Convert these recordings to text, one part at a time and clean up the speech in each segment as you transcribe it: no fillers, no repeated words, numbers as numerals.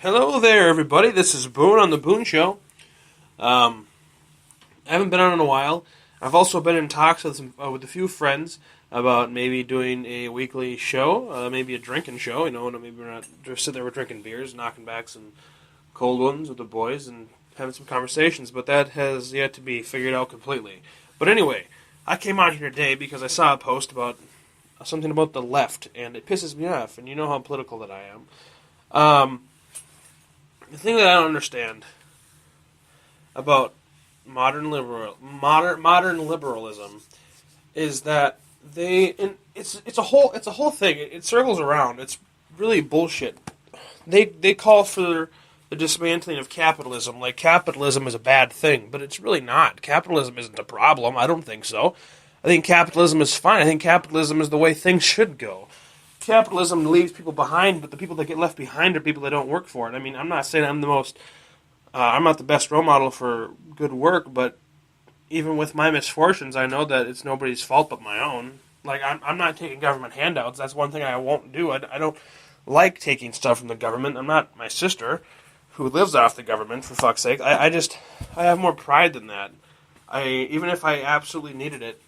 Hello there, everybody. This is Boone on the Boone Show. I haven't been on in a while. I've also been in talks with a few friends about maybe doing a weekly show, maybe a drinking show. Maybe we're not just sit there with drinking beers, knocking back some cold ones with the boys, and having some conversations. But that has yet to be figured out completely. But anyway, I came out here today because I saw a post about something about the left, and it pisses me off. And you know how political that I am. The thing that I don't understand about modern liberalism is that it's a whole thing. It circles around. It's really bullshit. They call for the dismantling of capitalism, like capitalism is a bad thing, but it's really not. Capitalism isn't a problem. I don't think so. I think capitalism is fine. I think capitalism is the way things should go. Capitalism leaves people behind, but the people that get left behind are people that don't work for it. I mean, I'm not saying I'm not the best role model for good work, but even with my misfortunes, I know that it's nobody's fault but my own. Like, I'm not taking government handouts. That's one thing I won't do. I don't like taking stuff from the government. I'm not my sister, who lives off the government, for fuck's sake. I have more pride than that. Even if I absolutely needed it,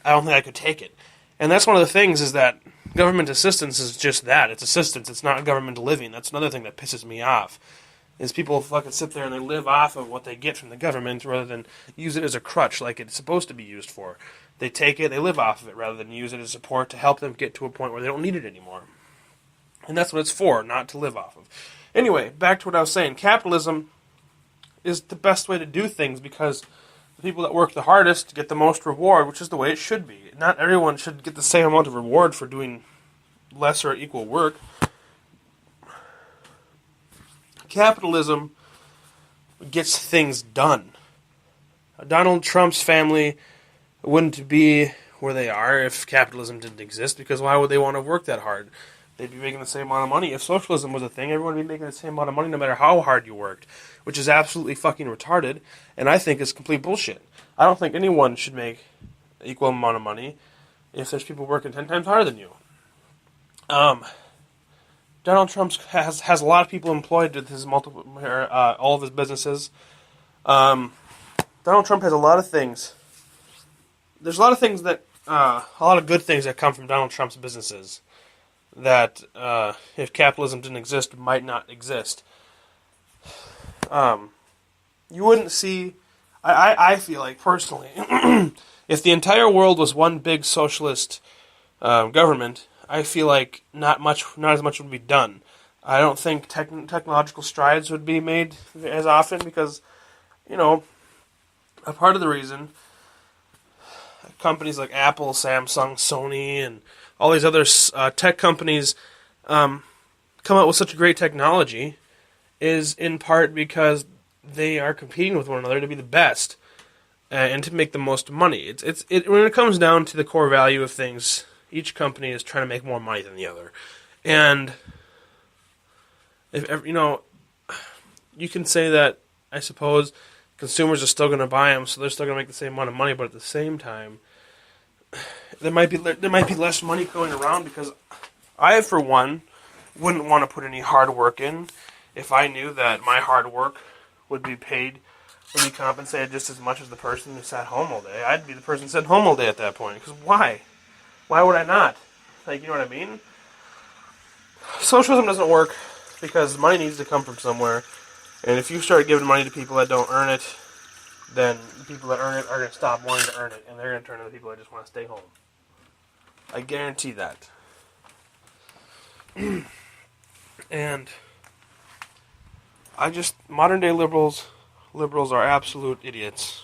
I don't think I could take it. And that's one of the things is that government assistance is just that. It's assistance. It's not government living. That's another thing that pisses me off. Is people fucking sit there and they live off of what they get from the government rather than use it as a crutch like it's supposed to be used for. They take it, they live off of it rather than use it as support to help them get to a point where they don't need it anymore. And that's what it's for, not to live off of. Anyway, back to what I was saying. Capitalism is the best way to do things because the people that work the hardest get the most reward, which is the way it should be. Not everyone should get the same amount of reward for doing less or equal work. Capitalism gets things done. Donald Trump's family wouldn't be where they are if capitalism didn't exist, because why would they want to work that hard? They'd be making the same amount of money. If socialism was a thing, everyone would be making the same amount of money no matter how hard you worked, which is absolutely fucking retarded, and I think is complete bullshit. I don't think anyone should make equal amount of money if there's people working 10 times harder than you. Donald Trump has a lot of people employed with his all of his businesses. Donald Trump has a lot of things. There's a lot of things that a lot of good things that come from Donald Trump's businesses that if capitalism didn't exist might not exist. You wouldn't see. I feel like personally, if the entire world was one big socialist government, I feel like not as much would be done. I don't think technological strides would be made as often because, a part of the reason companies like Apple, Samsung, Sony, and all these other tech companies come out with such great technology is in part because they are competing with one another to be the best and to make the most money. When it comes down to the core value of things, each company is trying to make more money than the other. And, you can say that, I suppose, consumers are still going to buy them, so they're still going to make the same amount of money, but at the same time, there might be less money going around because I, for one, wouldn't want to put any hard work in if I knew that my hard work would be compensated just as much as the person who sat home all day. I'd be the person who sat home all day at that point, because why? Why would I not? Like, you know what I mean? Socialism doesn't work because money needs to come from somewhere. And if you start giving money to people that don't earn it, then the people that earn it are going to stop wanting to earn it. And they're going to turn to the people that just want to stay home. I guarantee that. And modern day liberals are absolute idiots.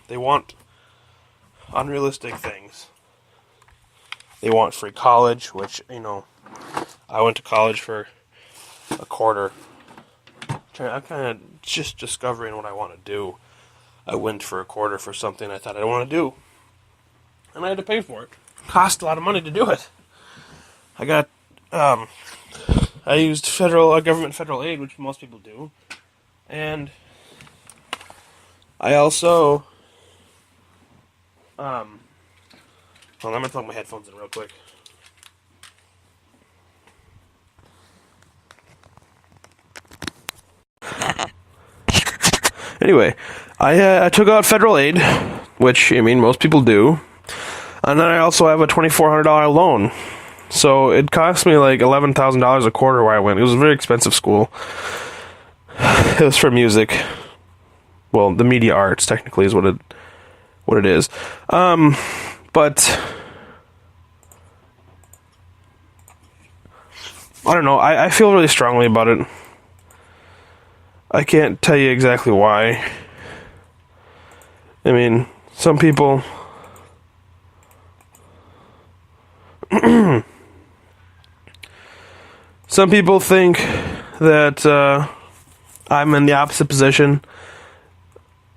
They want unrealistic things. They want free college, which, I went to college for a quarter. I'm kind of just discovering what I want to do. I went for a quarter for something I thought I want to do. And I had to pay for it. It cost a lot of money to do it. I used government federal aid, which most people do. And I also, I'm going to plug my headphones in real quick. Anyway, I took out federal aid, which, I mean, most people do. And then I also have a $2,400 loan. So it cost me like $11,000 a quarter where I went. It was a very expensive school. It was for music. Well, the media arts technically is what it is. But I don't know. I feel really strongly about it. I can't tell you exactly why. I mean, some people some people think that I'm in the opposite position.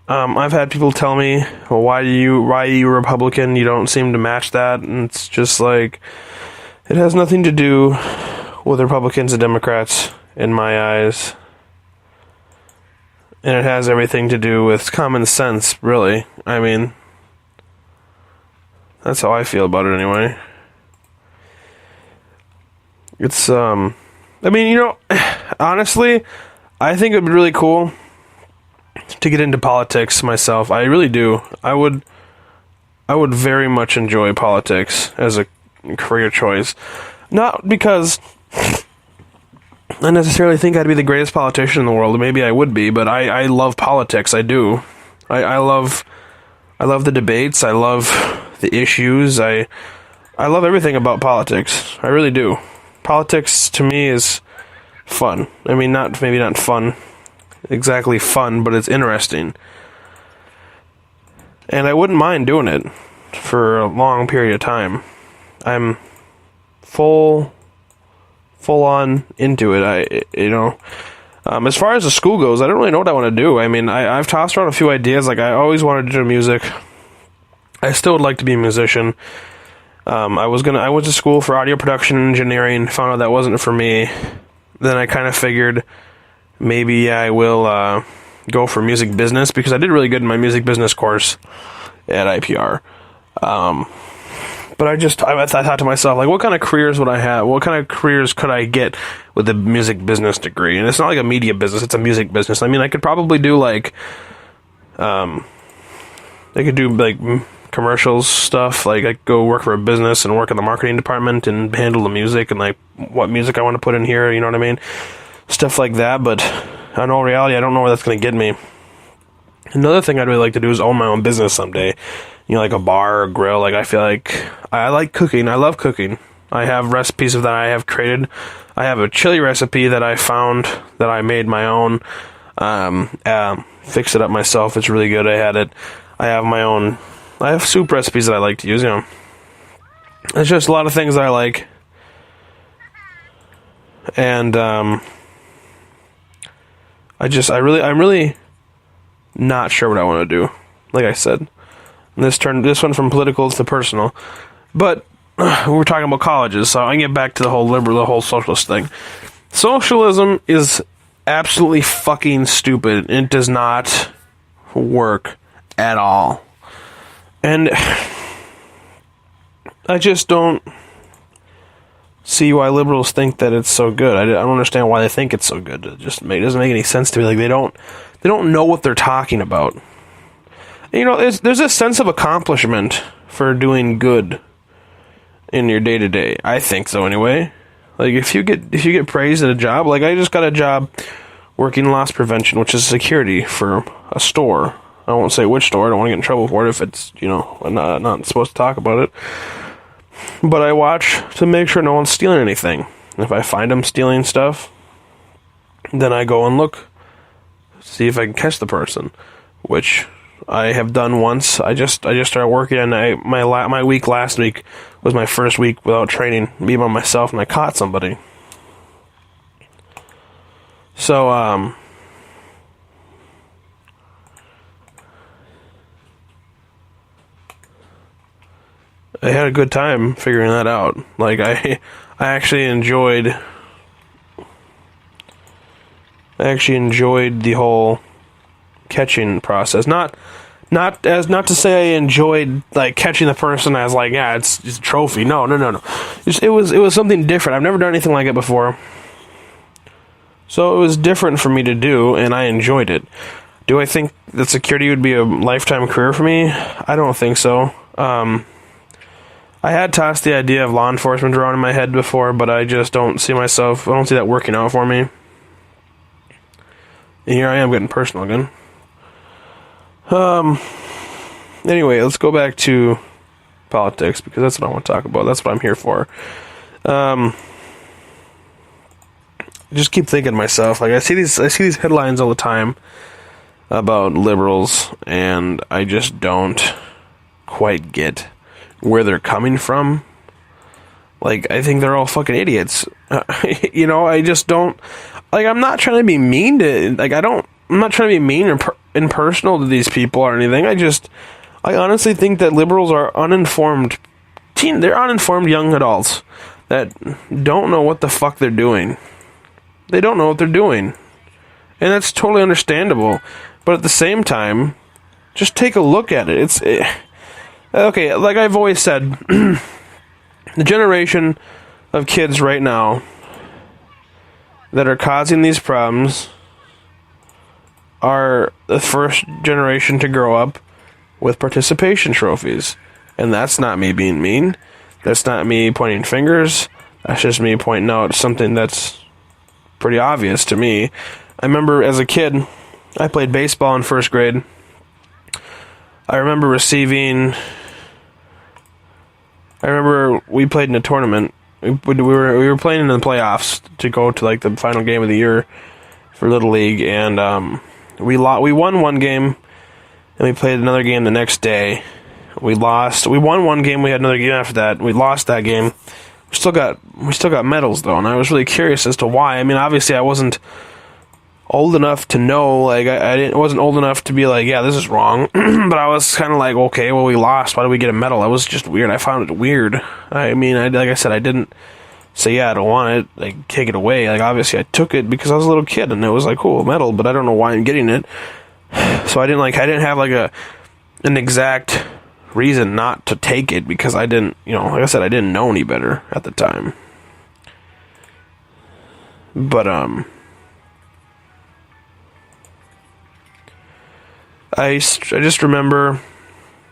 I've had people tell me, well, why are you Republican? You don't seem to match that. And it's just like, it has nothing to do with Republicans and Democrats in my eyes. And it has everything to do with common sense, really. I mean, that's how I feel about it anyway. It's, I mean, you know, honestly, I think it would be really cool to get into politics myself. I really do. I would very much enjoy politics as a career choice. Not because I necessarily think I'd be the greatest politician in the world. Maybe I would be, but I love politics. I do. I love the debates. I love the issues. I love everything about politics. I really do. Politics to me is fun. I mean, maybe not fun. Exactly fun, but it's interesting. And I wouldn't mind doing it for a long period of time. I'm full on into it. As far as the school goes, I don't really know what I want to do. I mean, I've tossed around a few ideas. Like, I always wanted to do music. I still would like to be a musician. I went to school for audio production and engineering, found out that wasn't for me. Then I kind of figured maybe I will go for music business, because I did really good in my music business course at IPR. But I thought to myself, like, what kind of careers would I have? What kind of careers could I get with a music business degree? And it's not like a media business, it's a music business. I mean, I could probably do, like, commercials stuff. Like, I could go work for a business and work in the marketing department and handle the music and, like, what music I want to put in here, you know what I mean? Stuff like that, but in all reality, I don't know where that's going to get me. Another thing I'd really like to do is own my own business someday. You know, like a bar or a grill. Like, I feel like I like cooking. I love cooking. I have recipes that I have created. I have a chili recipe that I found that I made my own. Fixed it up myself. It's really good. I had it. I have soup recipes that I like to use, you know. It's just a lot of things that I like. And, I'm really not sure what I want to do. Like I said. This one from political to personal. But we're talking about colleges, so I get back to the whole socialist thing. Socialism is absolutely fucking stupid. It does not work at all. And I just don't see why liberals think that it's so good. I don't understand why they think it's so good. It doesn't make any sense to me. Like, they don't know what they're talking about. You know, there's a sense of accomplishment for doing good in your day-to-day. I think so, anyway. Like, if you get praised at a job, like, I just got a job working loss prevention, which is security for a store. I won't say which store. I don't want to get in trouble for it if it's, you know, I'm not supposed to talk about it. But I watch to make sure no one's stealing anything. If I find them stealing stuff, then I go and look, see if I can catch the person, which I have done once. I just started working, and my week last week was my first week without training, me by myself, and I caught somebody. So, I had a good time figuring that out. Like, I actually enjoyed the whole catching process. Not to say I enjoyed, like, catching the person as, like, yeah, it's just a trophy. No. It was something different. I've never done anything like it before. So it was different for me to do, and I enjoyed it. Do I think that security would be a lifetime career for me? I don't think so. I had tossed the idea of law enforcement around in my head before, but I just don't see that working out for me. And here I am getting personal again. Anyway, let's go back to politics, because that's what I want to talk about. That's what I'm here for. I just keep thinking to myself, like, I see these headlines all the time about liberals, and I just don't quite get where they're coming from. Like, I think they're all fucking idiots. I just don't, like, I'm not trying to be mean to, like, I'm not trying to be mean or impersonal to these people or anything. I honestly think that liberals are they're uninformed young adults that don't know what the fuck they're doing. They don't know what they're doing. And that's totally understandable. But at the same time, just take a look at it. Okay, like I've always said, the generation of kids right now that are causing these problems are the first generation to grow up with participation trophies. And that's not me being mean. That's not me pointing fingers. That's just me pointing out something that's pretty obvious to me. I remember as a kid, I played baseball in first grade. I remember we played in a tournament. We were playing in the playoffs to go to like the final game of the year for Little League, and we won one game, and we played another game the next day. We lost. We won one game. We had another game after that. We lost that game. We still got medals though, and I was really curious as to why. I mean, obviously, I wasn't old enough to know. Like, I wasn't old enough to be like, yeah, this is wrong. But I was kind of like, okay, well, we lost. Why did we get a medal? That was just weird. I found it weird. I mean, like I said, I didn't say, yeah, I don't want it. Like, take it away. Like, obviously, I took it because I was a little kid, and it was like, cool, a medal. But I don't know why I'm getting it. So I didn't have like an exact reason not to take it, because I didn't, like I said, I didn't know any better at the time. But I just remember,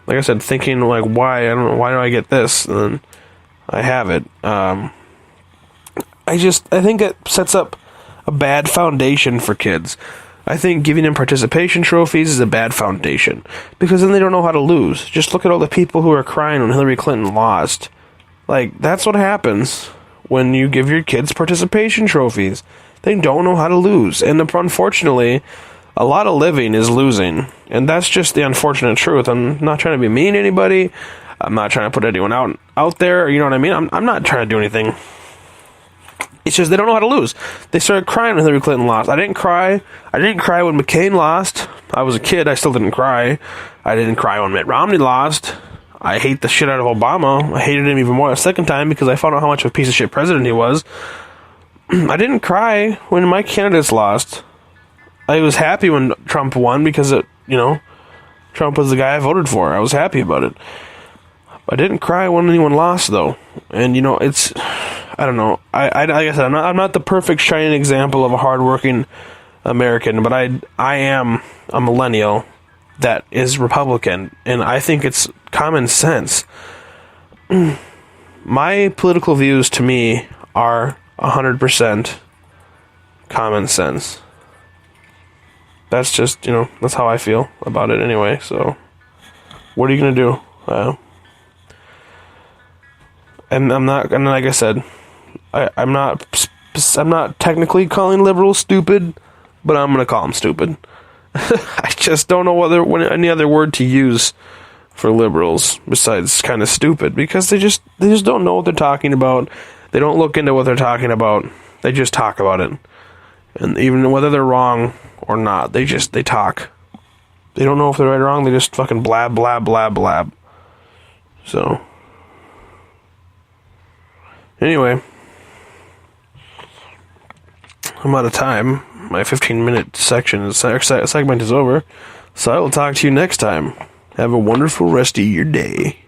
like I said, thinking like, why do I get this? And then I have it. I think it sets up a bad foundation for kids. I think giving them participation trophies is a bad foundation, because then they don't know how to lose. Just look at all the people who are crying when Hillary Clinton lost. Like, that's what happens when you give your kids participation trophies. They don't know how to lose. And unfortunately, a lot of living is losing. And that's just the unfortunate truth. I'm not trying to be mean to anybody. I'm not trying to put anyone out there. You know what I mean? I'm not trying to do anything. It's just they don't know how to lose. They started crying when Hillary Clinton lost. I didn't cry. I didn't cry when McCain lost. I was a kid. I still didn't cry. I didn't cry when Mitt Romney lost. I hate the shit out of Obama. I hated him even more the second time because I found out how much of a piece of shit president he was. I didn't cry when my candidates lost. I was happy when Trump won because Trump was the guy I voted for. I was happy about it. I didn't cry when anyone lost, though. And, it's, I don't know. Like I said, I'm not the perfect shining example of a hardworking American, but I am a millennial that is Republican, and I think it's common sense. My political views, to me, are 100% common sense. That's just, that's how I feel about it anyway, so what are you going to do? And I'm not, and like I said, I'm not technically calling liberals stupid, but I'm going to call them stupid. I just don't know any other word to use for liberals besides kind of stupid, because they just don't know what they're talking about. They don't look into what they're talking about. They just talk about it. And even whether they're wrong or not, they talk. They don't know if they're right or wrong. They just fucking blab, blab, blab, blab. So, anyway, I'm out of time. My 15-minute segment is over. So I will talk to you next time. Have a wonderful rest of your day.